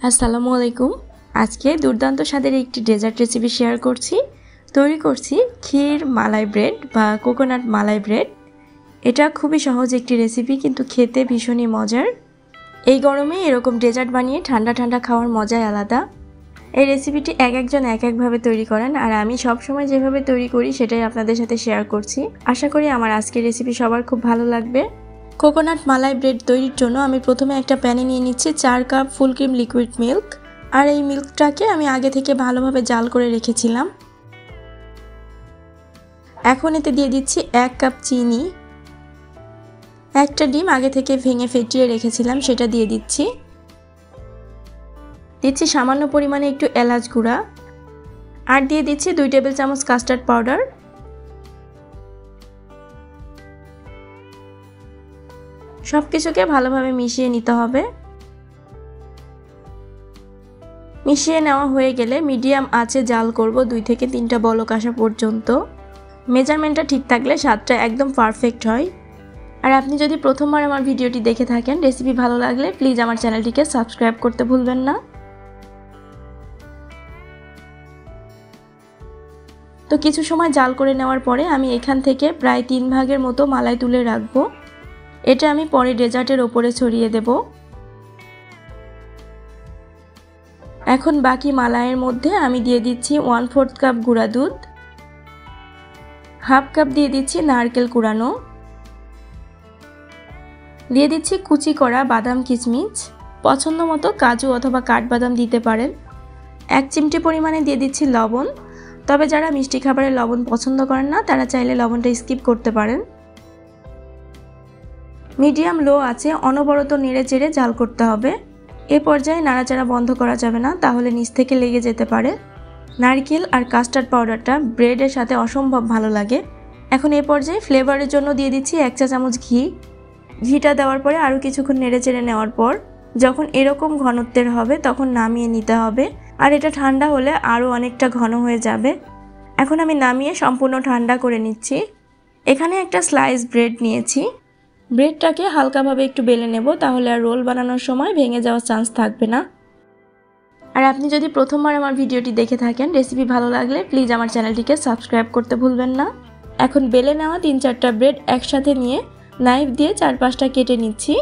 আসসালামু আলাইকুম। আজকে দুর্দান্ত স্বাদের একটি ডেজার্ট রেসিপি শেয়ার করছি। তৈরি করছি ক্ষীর মালাই ব্রেড বা কোকোনাট মালাই ব্রেড। এটা খুবই সহজ একটি রেসিপি, কিন্তু খেতে ভীষণই মজার। এই গরমে এরকম ডেজার্ট বানিয়ে ঠান্ডা ঠান্ডা খাওয়ার মজাই আলাদা। এই রেসিপিটি একজন এক একভাবে তৈরি করেন, আর আমি সবসময় যেভাবে তৈরি করি সেটাই আপনাদের সাথে শেয়ার করছি। আশা করি আমার আজকের রেসিপি সবার খুব ভালো লাগবে। কোকোনাট মালাই ব্রেড তৈরির জন্য আমি প্রথমে একটা প্যানে নিয়ে নিচ্ছি 4 cup full cream liquid milk. আর এই মিল্কটাকে আমি আগে থেকে ভালোভাবে জাল করে রেখেছিলাম। এখন এতে দিয়ে দিচ্ছি 1 কাপ চিনি। একটা ডিম আগে থেকে ভেঙে ফেটিয়ে রেখেছিলাম, সেটা দিয়ে দিচ্ছি। দিচ্ছি সামান্য পরিমাণে একটু এলাচ গুঁড়া, আর দিয়ে দিচ্ছি 2 টেবিল চামচ কাস্টার্ড পাউডার। সবকিছুকে ভালোভাবে মিশিয়ে নিতে হবে। মিশিয়ে নেওয়া হয়ে গেলে মিডিয়াম আঁচে জাল করব 2 থেকে 3টা বলক আসা পর্যন্ত। মেজারমেন্টটা ঠিক থাকলে স্বাদটা একদম পারফেক্ট হয়। আর আপনি যদি প্রথমবার আমার ভিডিওটি দেখে থাকেন, রেসিপি ভালো লাগলে প্লিজ আমার চ্যানেলটিকে সাবস্ক্রাইব করতে ভুলবেন না। তো কিছু সময় জাল করে নেওয়ার পরে আমি এখান থেকে প্রায় 3 ভাগের মতো মালাই তুলে রাখবো। এটা আমি পরে ডেজার্টের ওপরে ছড়িয়ে দেব। এখন বাকি মালাইয়ের মধ্যে আমি দিয়ে দিচ্ছি 1/4 কাপ গুঁড়া দুধ, হাফ কাপ দিয়ে দিচ্ছি নারকেল কুড়ানো, দিয়ে দিচ্ছি কুচি করা বাদাম কিশমিশ, পছন্দ মতো কাজু অথবা কাঠবাদাম দিতে পারেন। 1 চিমটি পরিমাণে দিয়ে দিচ্ছি লবণ, তবে যারা মিষ্টি খাবারে লবণ পছন্দ করেন না তারা চাইলে লবণটা স্কিপ করতে পারেন। মিডিয়াম লো আছে অনবরত নেড়ে চেড়ে জাল করতে হবে। এ পর্যায়ে নাড়াচাড়া বন্ধ করা যাবে না, তাহলে নিচ থেকে লেগে যেতে পারে। নারকেল আর কাস্টার্ড পাউডারটা ব্রেডের সাথে অসম্ভব ভালো লাগে। এখন এ পর্যায়ে ফ্লেভারের জন্য দিয়ে দিচ্ছি 1 চা চামচ ঘি। ঘিটা দেওয়ার পরে আরও কিছুক্ষণ নেড়ে চেড়ে নেওয়ার পর যখন এরকম ঘনত্বের হবে তখন নামিয়ে নিতে হবে। আর এটা ঠান্ডা হলে আরও অনেকটা ঘন হয়ে যাবে। এখন আমি নামিয়ে সম্পূর্ণ ঠান্ডা করে নিচ্ছি। এখানে একটা স্লাইস ব্রেড নিয়েছি। ব্রেডটাকে হালকাভাবে একটু বেলে নেব, তাহলে আর রোল বানানোর সময় ভেঙে যাওয়ার চান্স থাকবে না। আর আপনি যদি প্রথমবার আমার ভিডিওটি দেখে থাকেন, রেসিপি ভালো লাগলে প্লিজ আমার চ্যানেলটিকে সাবস্ক্রাইব করতে ভুলবেন না। এখন বেলে নেওয়া 3-4টা ব্রেড একসাথে নিয়ে নাইফ দিয়ে 4-5টা কেটে নিচ্ছি।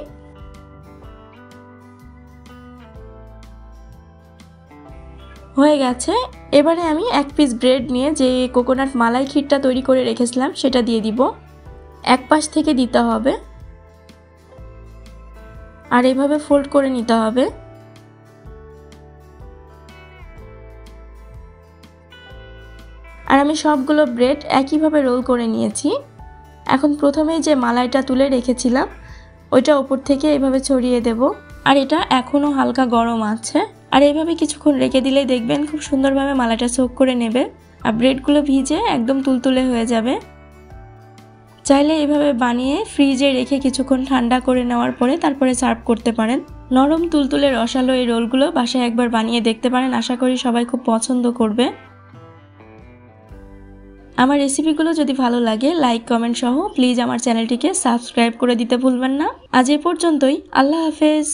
হয়ে গেছে। এবারে আমি 1 পিস ব্রেড নিয়ে যে কোকোনাট মালাই ক্ষীরটা তৈরি করে রেখেছিলাম সেটা দিয়ে দিব। এক পাশ থেকে দিতে হবে আর এভাবে ফোল্ড করে নিতে হবে। আর আমি সবগুলো ব্রেড একইভাবে রোল করে নিয়েছি। এখন প্রথমেই যে মালাইটা তুলে রেখেছিলাম ওইটা উপর থেকে এইভাবে ছড়িয়ে দেব। আর এটা এখনও হালকা গরম আছে, আর এইভাবে কিছুক্ষণ রেখে দিলেই দেখবেন খুব সুন্দরভাবে মালাইটা সোক করে নেবে আর ব্রেডগুলো ভিজে একদম তুলতুলে হয়ে যাবে। চাইলে এইভাবে বানিয়ে ফ্রিজে রেখে কিছুক্ষণ ঠান্ডা করে নেওয়ার পরে তারপরে সার্ভ করতে পারেন। নরম তুলতুলে রসালো এই রোলগুলো বাসায় একবার বানিয়ে দেখতে পারেন, আশা করি সবাই খুব পছন্দ করবে। আমার রেসিপিগুলো যদি ভালো লাগে লাইক কমেন্ট সহ প্লিজ আমার চ্যানেলটিকে সাবস্ক্রাইব করে দিতে ভুলবেন না। আজ এ পর্যন্তই। আল্লাহ হাফেজ।